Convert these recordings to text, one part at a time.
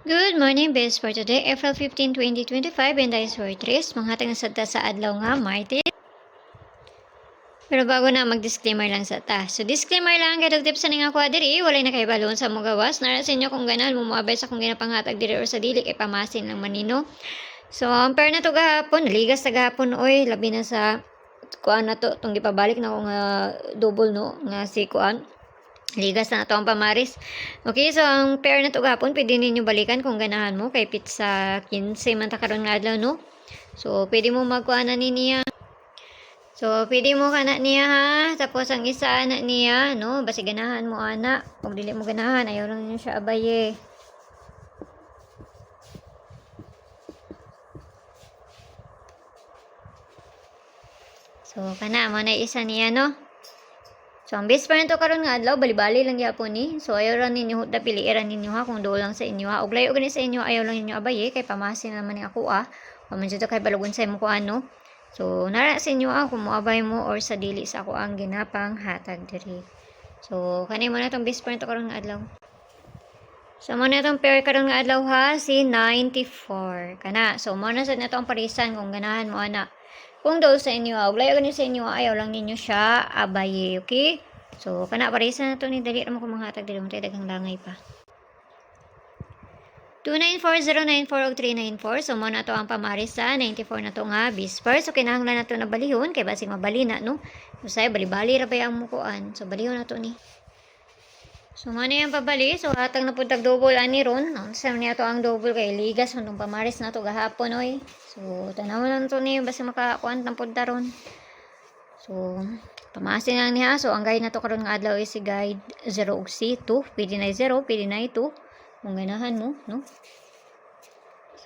Good morning, best for today, April 15, 2025, and dahil for tres, manghatag na sa ta sa adlaw nga, Martes. Pero bago na, mag-disclaimer lang sa ta. So, disclaimer lang, kaya tips sa nga kwa diri, walay na kay balon sa mga gawas. Nara sa inyo kung ganal, mumuabay sa kung ginapanghatag diri or sa dili, kay pamasin lang manino. So, ang pair na to gahapon, naligas na gahapon, oy, labi na sa kuan na to, itong gipabalik na ko nga double, no, nga si kuan. Ligas na ito ang pamaris. Okay, so ang pair na ito gapon, pwede ninyo balikan kung ganahan mo. Kay pizza 15 man ta karon nga adlaw, no? So, pwede mo magkuha na niya. So, pwede mo kana niya ha. Tapos ang isa na niya, no? Basi ganahan mo ana. Pag dili mo ganahan, ayaw lang niyo siya abaye. So, kana mo na isa niya, no? So, ang best friend to karon nga adlaw, bali-bali lang gyapon ni. So, ayaw ra ninyo hudda piliiran ninyo ha kung do lang sa inyo ha. Og layo gani sa inyo, ayaw lang ninyo abaye kay pamasin naman ni ako Paman jud kay balugon sa imo ko ano. So, nara sa inyo kung moabay mo or sa dili sa ako ang ginapang hatag diri. So, kani mo na tong best friend to karon nga adlaw. So, mo na itong pair karon nga adlaw ha, si 94. Kana. So, mo na sa na itong parisan kung ganahan mo ana. Kung daw sa inyo, og layo gani sa inyo, ayaw lang ninyo siya abaye, okay? So, kana parisan na to ni dali ra mo kung manghatag dili mo tay daghang langay pa. 294094394. So, mo na to ang pamaris sa 94 na to nga Bisper. So, kinahanglan na to na balihon kay basig mabali na, no? So, say bali-bali ra ba ang mukuan. So, balihon na to ni. So, mo na yung pabali. So, hatag na pud tag double ani ron. Sa niya to ang double kay ligas man tong pamaris na to gahapon oy. So, tanaw lang to ni basta makakuan ng pud taron. So, pamasin lang niya. So, ang guide na to karon nga adlaw is si guide 0 ug C2. Pwede na 0, pwede na 2. Kung ganahan mo, no?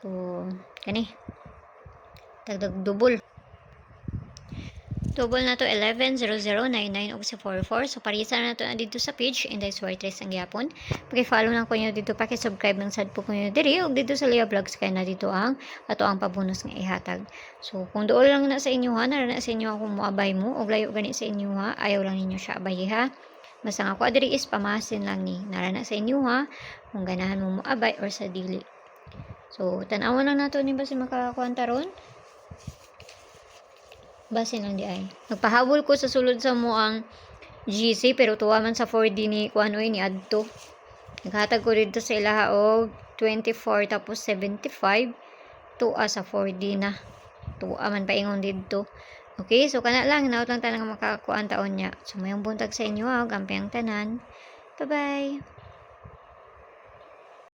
So, kani. Tagdag double. Double na to 110099 ug sa 44. So, parisa na to dito sa page. And that's why tres ang gyapon. Paki-follow lang ko nyo dito. Paki-subscribe ng sad po ko nyo diri. Ug dito sa Lea Vlogs kaya na dito ang ato ang pabonus nga ihatag. So, kung dool lang na sa inyo ha, nara na sa inyo kung moabay mo. Ug layo gani sa inyo ha, ayaw lang ninyo siya abay ha. Basta nga ko diri is pamasin lang ni. Nara na sa inyo ha, kung ganahan mo moabay or sa dili. So, tanawan lang nato ni basi makakuanta ron. Base lang di ay. Nagpahabol ko sa sulod sa mo ang GC pero tuwa man sa 4D ni kuanoy ni adto. Naghatag ko dito sa ilaha og 24 tapos 75 tuwa sa 4D na. Tuwa man paingon dito. Okay, so kana lang naot lang tanang makakuan taon niya. So mayong buntag sa inyo, gampi ang tanan. Bye-bye.